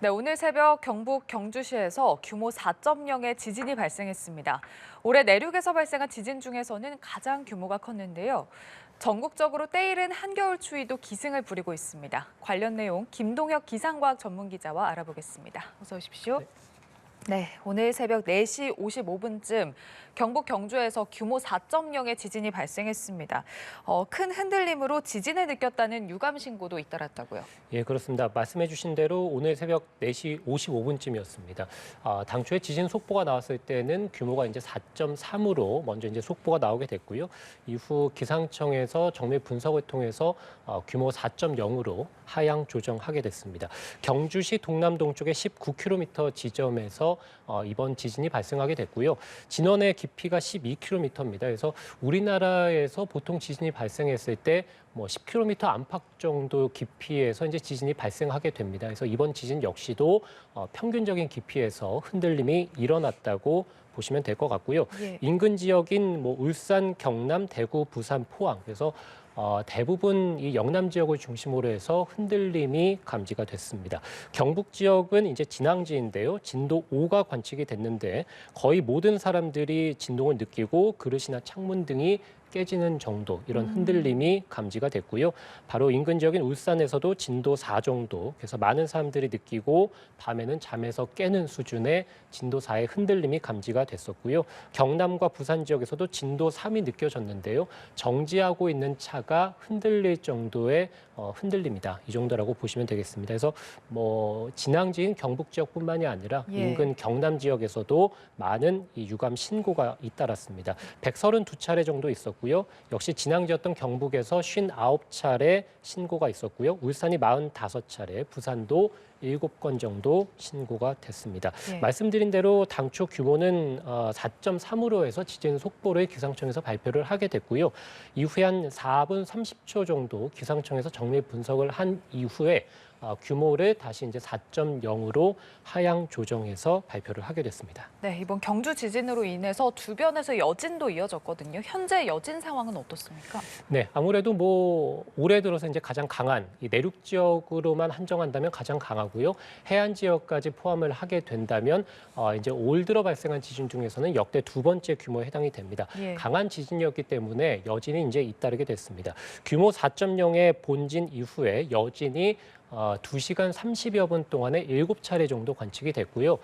네, 오늘 새벽 경북 경주시에서 규모 4.0의 지진이 발생했습니다. 올해 내륙에서 발생한 지진 중에서는 가장 규모가 컸는데요. 전국적으로 때이른 한겨울 추위도 기승을 부리고 있습니다. 관련 내용 김동혁 기상과학 전문기자와 알아보겠습니다. 어서 오십시오. 네, 오늘 새벽 4시 55분쯤 경북 경주에서 규모 4.0의 지진이 발생했습니다. 큰 흔들림으로 지진을 느꼈다는 유감 신고도 잇따랐다고요. 예, 그렇습니다. 말씀해 주신 대로 오늘 새벽 4시 55분쯤이었습니다. 당초에 지진 속보가 나왔을 때는 규모가 이제 4.3으로 먼저 이제 속보가 나오게 됐고요. 이후 기상청에서 정밀 분석을 통해서 규모 4.0으로 하향 조정하게 됐습니다. 경주시 동남동쪽의 19km 지점에서 이번 지진이 발생하게 됐고요. 진원의 깊이가 12km입니다. 그래서 우리나라에서 보통 지진이 발생했을 때 뭐 10km 안팎 정도 깊이에서 이제 지진이 발생하게 됩니다. 그래서 이번 지진 역시도 평균적인 깊이에서 흔들림이 일어났다고 보시면 될 것 같고요. 예. 인근 지역인 뭐 울산, 경남, 대구, 부산, 포항 그래서 대부분 이 영남 지역을 중심으로 해서 흔들림이 감지가 됐습니다. 경북 지역은 이제 진앙지인데요. 진도 5가 관측이 됐는데 거의 모든 사람들이 진동을 느끼고 그릇이나 창문 등이 깨지는 정도 이런 흔들림이 감지가 됐고요. 바로 인근 지역인 울산에서도 진도 4 정도 그래서 많은 사람들이 느끼고 밤에는 잠에서 깨는 수준의 진도 4의 흔들림이 감지가 됐었고요. 경남과 부산 지역에서도 진도 3이 느껴졌는데요. 정지하고 있는 차가 흔들릴 정도의 흔들림이다. 이 정도라고 보시면 되겠습니다. 그래서 뭐 진앙지인 경북 지역뿐만이 아니라 인근 경남 지역에서도 많은 이 유감 신고가 잇따랐습니다. 132차례 정도 있었고요. 역시 진앙지였던 경북에서 59차례 신고가 있었고요. 울산이 45차례, 부산도 7건 정도 신고가 됐습니다. 말씀드린 대로 당초 규모는 4.3으로 해서 지진 속보를 기상청에서 발표를 하게 됐고요. 이후에 한 4분 30초 정도 기상청에서 정밀 분석을 한 이후에 규모를 다시 이제 4.0으로 하향 조정해서 발표를 하게 됐습니다. 네, 이번 경주 지진으로 인해서 주변에서 여진도 이어졌거든요. 현재 여진 상황은 어떻습니까? 네, 아무래도 뭐 올해 들어서 이제 가장 강한 이 내륙 지역으로만 한정한다면 가장 강하고요. 해안 지역까지 포함을 하게 된다면 이제 올 들어 발생한 지진 중에서는 역대 2번째 규모에 해당이 됩니다. 강한 지진이었기 때문에 여진이 이제 잇따르게 됐습니다. 규모 4.0의 본진 이후에 여진이 2시간 30여 분 동안에 7차례 정도 관측이 됐고요.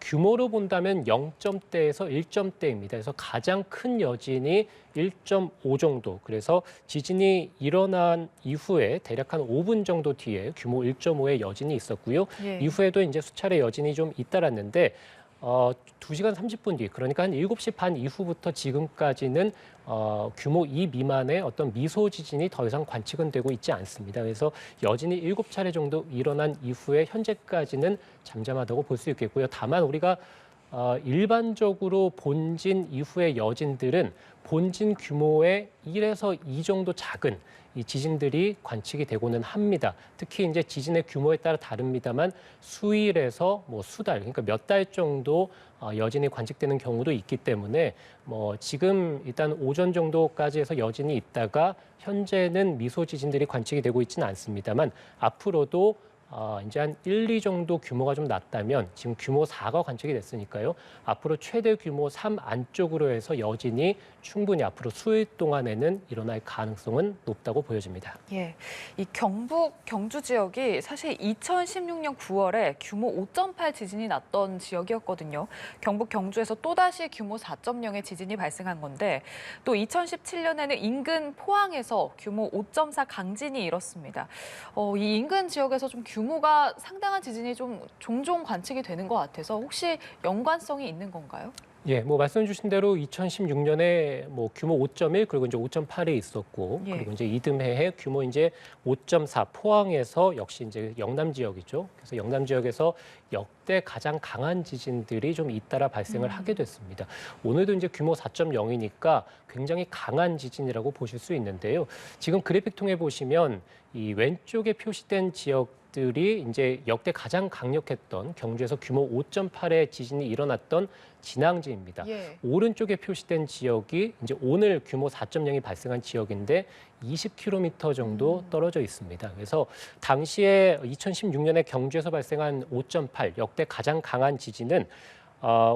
규모로 본다면 0점대에서 1점대입니다. 그래서 가장 큰 여진이 1.5 정도. 그래서 지진이 일어난 이후에 대략 한 5분 정도 뒤에 규모 1.5의 여진이 있었고요. 이후에도 이제 수차례 여진이 좀 잇따랐는데 2시간 30분 뒤, 그러니까 한 7시 반 이후부터 지금까지는 규모 2 미만의 어떤 미소 지진이 더 이상 관측은 되고 있지 않습니다. 그래서 여진이 7차례 정도 일어난 이후에 현재까지는 잠잠하다고 볼 수 있겠고요. 다만 우리가 일반적으로 본진 이후의 여진들은 본진 규모의 1에서 2 정도 작은 이 지진들이 관측이 되고는 합니다. 특히 이제 지진의 규모에 따라 다릅니다만 수일에서 뭐 수달, 그러니까 몇 달 정도 여진이 관측되는 경우도 있기 때문에 뭐 지금 일단 오전 정도까지 해서 여진이 있다가 현재는 미소 지진들이 관측이 되고 있지는 않습니다만 앞으로도 이제 한 1, 2 정도 규모가 좀 낮다면 지금 규모 4가 관측이 됐으니까요. 앞으로 최대 규모 3 안쪽으로 해서 여진이 충분히 앞으로 수일 동안에는 일어날 가능성은 높다고 보여집니다. 예, 이 경북 경주 지역이 사실 2016년 9월에 규모 5.8 지진이 났던 지역이었거든요. 경북 경주에서 또다시 규모 4.0의 지진이 발생한 건데 또 2017년에는 인근 포항에서 규모 5.4 강진이 일었습니다. 이 인근 지역에서 좀 규모가 상당한 지진이 좀 종종 관측이 되는 것 같아서 혹시 연관성이 있는 건가요? 예, 뭐 말씀 주신 대로 2016년에 뭐 규모 5.1 그리고 이제 5.8에 있었고 그리고 이제 이듬해에 규모 이제 5.4 포항에서 역시 이제 영남 지역이죠. 그래서 영남 지역에서 역대 가장 강한 지진들이 좀 잇따라 발생을 하게 됐습니다. 오늘도 이제 규모 4.0이니까 굉장히 강한 지진이라고 보실 수 있는데요. 지금 그래픽 통해 보시면 이 왼쪽에 표시된 지역 지역들이 이제 역대 가장 강력했던 경주에서 규모 5.8의 지진이 일어났던 진앙지입니다. 예. 오른쪽에 표시된 지역이 이제 오늘 규모 4.0이 발생한 지역인데 20km 정도 떨어져 있습니다. 그래서 당시에 2016년에 경주에서 발생한 5.8 역대 가장 강한 지진은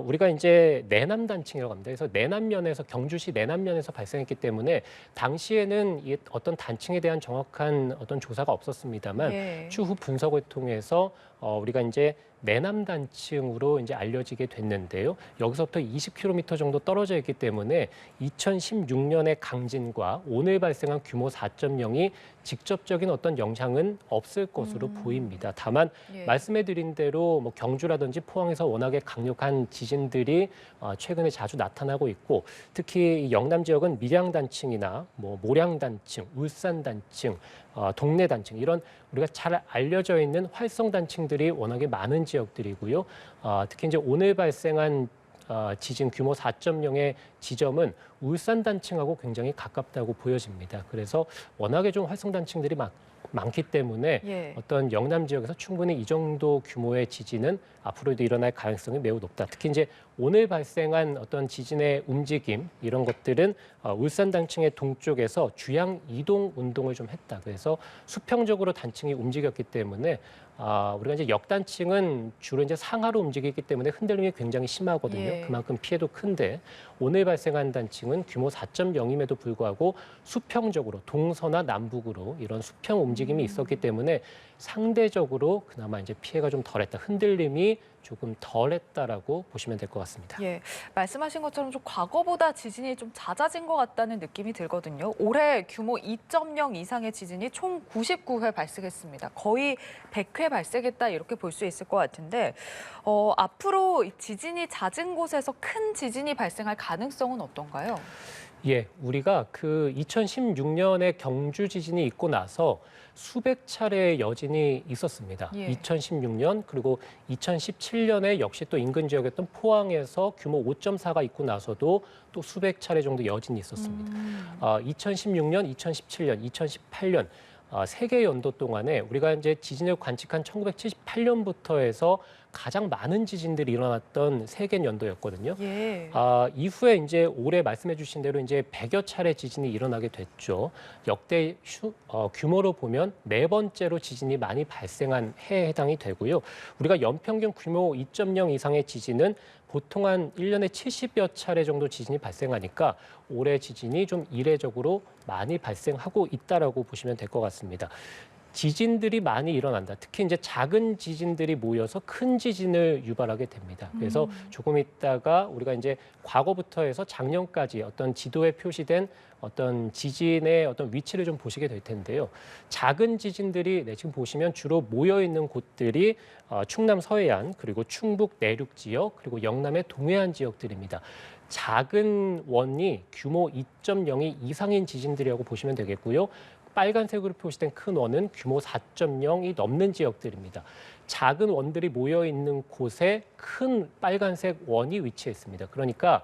우리가 이제 내남 단층이라고 합니다. 그래서 내남면에서 경주시 내남면에서 발생했기 때문에 당시에는 이 어떤 단층에 대한 정확한 어떤 조사가 없었습니다만 예. 추후 분석을 통해서 우리가 이제 내남 단층으로 이제 알려지게 됐는데요. 여기서부터 20km 정도 떨어져 있기 때문에 2016년의 강진과 오늘 발생한 규모 4.0이 직접적인 어떤 영향은 없을 것으로 보입니다. 다만 예. 말씀해드린 대로 뭐 경주라든지 포항에서 워낙에 강력한 지진들이 최근에 자주 나타나고 있고 특히 이 영남 지역은 밀양 단층이나 뭐 모량 단층, 울산 단층, 동래 단층 이런 우리가 잘 알려져 있는 활성 단층들이 워낙에 많은 지역들이고요. 특히 이제 오늘 발생한 지진 규모 4.0의 지점은 울산 단층하고 굉장히 가깝다고 보여집니다. 그래서 워낙에 좀 활성 단층들이 많기 때문에 예. 어떤 영남 지역에서 충분히 이 정도 규모의 지진은 앞으로도 일어날 가능성이 매우 높다. 특히 이제 오늘 발생한 어떤 지진의 움직임 이런 것들은 울산 단층의 동쪽에서 주양 이동 운동을 좀 했다. 그래서 수평적으로 단층이 움직였기 때문에 우리가 이제 역단층은 주로 이제 상하로 움직이기 때문에 흔들림이 굉장히 심하거든요. 예. 그만큼 피해도 큰데 오늘 발생한 단층은 규모 4.0임에도 불구하고 수평적으로 동서나 남북으로 이런 수평 움직임이 있었기 때문에 상대적으로 그나마 이제 피해가 좀 덜했다. 흔들림이 조금 덜했다라고 보시면 될 것 같습니다. 예, 말씀하신 것처럼 좀 과거보다 지진이 좀 잦아진 것 같다는 느낌이 들거든요. 올해 규모 2.0 이상의 지진이 총 99회 발생했습니다. 거의 100회 발생했다 이렇게 볼 수 있을 것 같은데 앞으로 지진이 잦은 곳에서 큰 지진이 발생할 가능성은 어떤가요? 예, 우리가 그 2016년에 경주 지진이 있고 나서 수백 차례의 여진이 있었습니다. 예. 2016년 그리고 2017년에 역시 또 인근 지역이었던 포항에서 규모 5.4가 있고 나서도 또 수백 차례 정도 여진이 있었습니다. 2016년, 2017년, 2018년 세 개 연도 동안에 우리가 이제 지진을 관측한 1978년부터 해서 가장 많은 지진들이 일어났던 세계 연도였거든요. 예. 이후에 이제 올해 말씀해 주신 대로 이제 100여 차례 지진이 일어나게 됐죠. 역대 규모로 보면 네 번째로 지진이 많이 발생한 해에 해당이 되고요. 우리가 연평균 규모 2.0 이상의 지진은 보통 한 1년에 70여 차례 정도 지진이 발생하니까 올해 지진이 좀 이례적으로 많이 발생하고 있다라고 보시면 될 것 같습니다. 지진들이 많이 일어난다. 특히 이제 작은 지진들이 모여서 큰 지진을 유발하게 됩니다. 그래서 조금 있다가 우리가 이제 과거부터 해서 작년까지 어떤 지도에 표시된 어떤 지진의 어떤 위치를 좀 보시게 될 텐데요. 작은 지진들이 지금 보시면 주로 모여 있는 곳들이 충남 서해안 그리고 충북 내륙 지역 그리고 영남의 동해안 지역들입니다. 작은 원이 규모 2.0이 이상인 지진들이라고 보시면 되겠고요. 빨간색으로 표시된 큰 원은 규모 4.0이 넘는 지역들입니다. 작은 원들이 모여 있는 곳에 큰 빨간색 원이 위치해 있습니다. 그러니까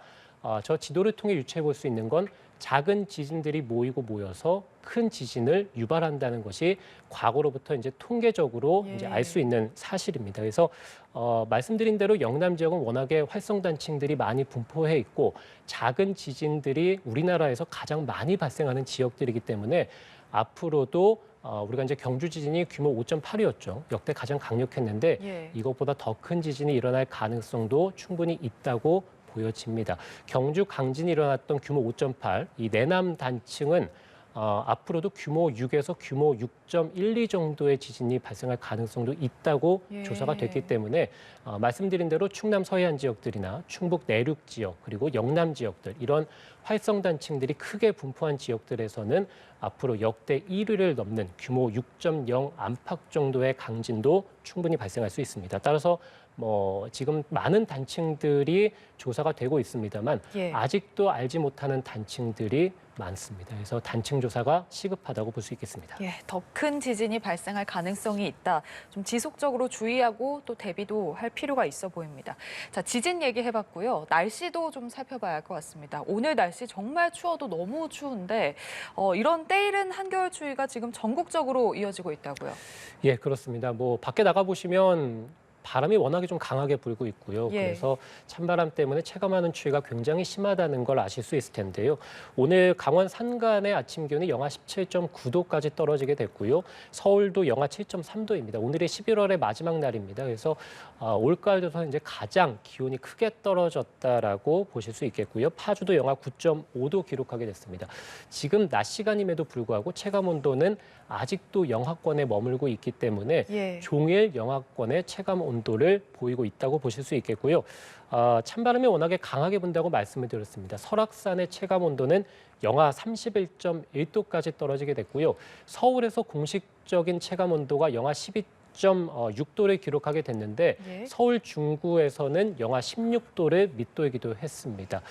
저 지도를 통해 유추해 볼 수 있는 건 작은 지진들이 모여서 큰 지진을 유발한다는 것이 과거로부터 이제 통계적으로 이제 알 수 있는 사실입니다. 그래서 말씀드린 대로 영남 지역은 워낙에 활성 단층들이 많이 분포해 있고 작은 지진들이 우리나라에서 가장 많이 발생하는 지역들이기 때문에 앞으로도 우리가 이제 경주 지진이 규모 5.8이었죠. 역대 가장 강력했는데 예. 이것보다 더 큰 지진이 일어날 가능성도 충분히 있다고 보여집니다. 경주 강진이 일어났던 규모 5.8, 이 내남 단층은 앞으로도 규모 6에서 규모 6.12 정도의 지진이 발생할 가능성도 있다고 조사가 됐기 때문에 말씀드린 대로 충남 서해안 지역들이나 충북 내륙 지역 그리고 영남 지역들 이런 활성 단층들이 크게 분포한 지역들에서는 앞으로 역대 1위를 넘는 규모 6.0 안팎 정도의 강진도 충분히 발생할 수 있습니다. 따라서 지금 많은 단층들이 조사가 되고 있습니다만 아직도 알지 못하는 단층들이 많습니다. 그래서 단층 조사가 시급하다고 볼 수 있겠습니다. 예, 더 큰 지진이 발생할 가능성이 있다. 좀 지속적으로 주의하고 또 대비도 할 필요가 있어 보입니다. 자, 지진 얘기해봤고요. 날씨도 좀 살펴봐야 할 것 같습니다. 오늘 날씨 정말 추워도 너무 추운데 이런 때 때이른 한겨울 추위가 지금 전국적으로 이어지고 있다고요. 예, 그렇습니다. 밖에 나가 보시면 바람이 워낙에 좀 강하게 불고 있고요. 예. 그래서 찬바람 때문에 체감하는 추위가 굉장히 심하다는 걸 아실 수 있을 텐데요. 오늘 강원 산간의 아침 기온이 영하 17.9도까지 떨어지게 됐고요. 서울도 영하 7.3도입니다. 오늘이 11월의 마지막 날입니다. 그래서 올가을 들어서 이제 가장 기온이 크게 떨어졌다라고 보실 수 있겠고요. 파주도 영하 9.5도 기록하게 됐습니다. 지금 낮 시간임에도 불구하고 체감 온도는 아직도 영하권에 머물고 있기 때문에 예. 종일 영하권의 체감 온도를 보이고 있다고 보실 수 있겠고요. 찬바람이 워낙에 강하게 분다고 말씀을 드렸습니다. 설악산의 체감 온도는 영하 31.1도까지 떨어지게 됐고요. 서울에서 공식적인 체감 온도가 영하 12.6도를 기록하게 됐는데 예. 서울 중구에서는 영하 16도를 밑돌기도 했습니다.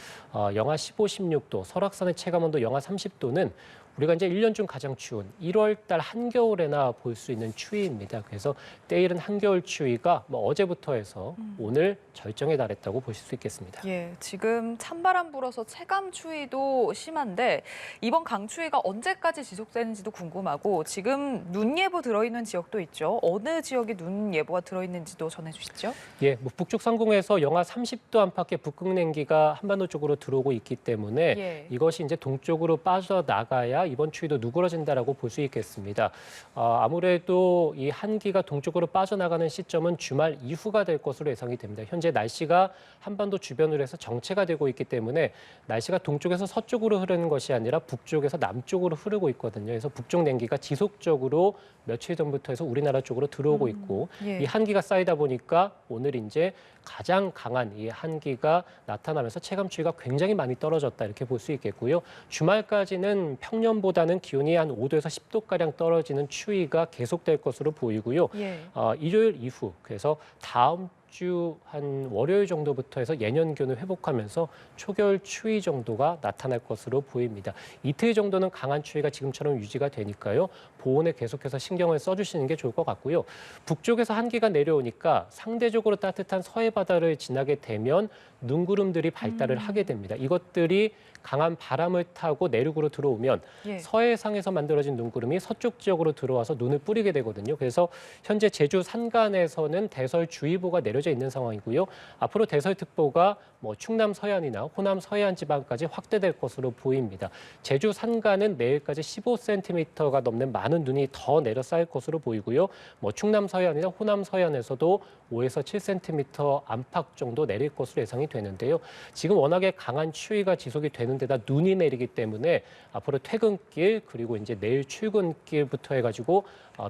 영하 15, 16도, 설악산의 체감 온도 영하 30도는 우리가 이제 1년 중 가장 추운 1월 달 한겨울에나 볼 수 있는 추위입니다. 그래서 때이른 한겨울 추위가 어제부터 해서 오늘 절정에 달했다고 보실 수 있겠습니다. 예, 지금 찬바람 불어서 체감 추위도 심한데 이번 강추위가 언제까지 지속되는지도 궁금하고 지금 눈 예보 들어있는 지역도 있죠. 어느 지역에 눈 예보가 들어있는지도 전해주시죠. 예, 북쪽 상공에서 영하 30도 안팎의 북극냉기가 한반도 쪽으로 들어오고 있기 때문에 예. 이것이 이제 동쪽으로 빠져나가야 이번 추위도 누그러진다라고 볼 수 있겠습니다. 아무래도 이 한기가 동쪽으로 빠져나가는 시점은 주말 이후가 될 것으로 예상이 됩니다. 현재 날씨가 한반도 주변으로 해서 정체가 되고 있기 때문에 날씨가 동쪽에서 서쪽으로 흐르는 것이 아니라 북쪽에서 남쪽으로 흐르고 있거든요. 그래서 북쪽 냉기가 지속적으로 며칠 전부터 해서 우리나라 쪽으로 들어오고 있고 예. 이 한기가 쌓이다 보니까 오늘 이제 가장 강한 이 한기가 나타나면서 체감 추위가 굉장히 많이 떨어졌다 이렇게 볼 수 있겠고요. 주말까지는 평년보다는 기온이 한 5도에서 10도가량 떨어지는 추위가 계속될 것으로 보이고요. 예. 일요일 이후 그래서 다음 주 한 월요일 정도부터 해서 예년 기온을 회복하면서 초겨울 추위 정도가 나타날 것으로 보입니다. 이틀 정도는 강한 추위가 지금처럼 유지가 되니까요. 보온에 계속해서 신경을 써주시는 게 좋을 것 같고요. 북쪽에서 한기가 내려오니까 상대적으로 따뜻한 서해 바다를 지나게 되면 눈구름들이 발달을 하게 됩니다. 이것들이 강한 바람을 타고 내륙으로 들어오면 예. 서해상에서 만들어진 눈구름이 서쪽 지역으로 들어와서 눈을 뿌리게 되거든요. 그래서 현재 제주 산간에서는 대설주의보가 내려져 있는 상황이고요. 앞으로 대설특보가 충남 서해안이나 호남 서해안 지방까지 확대될 것으로 보입니다. 제주 산간은 내일까지 15cm가 넘는 많은 눈이 더 내려 쌓일 것으로 보이고요. 충남 서해안이나 호남 서해안에서도 5에서 7cm 안팎 정도 내릴 것으로 예상이 되는데요. 지금 워낙에 강한 추위가 지속이 되는 데다 눈이 내리기 때문에 앞으로 퇴근길 그리고 이제 내일 출근길부터 해가지고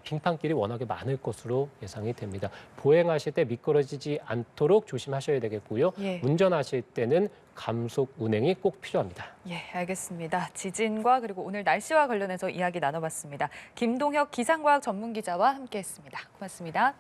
빙판길이 워낙에 많을 것으로 예상이 됩니다. 보행하실 때 미끄러지지 않도록 조심하셔야 되겠고요. 예. 운전하실 때는 감속 운행이 꼭 필요합니다. 예, 알겠습니다. 지진과 그리고 오늘 날씨와 관련해서 이야기 나눠봤습니다. 김동혁 기상과학 전문기자와 함께했습니다. 고맙습니다.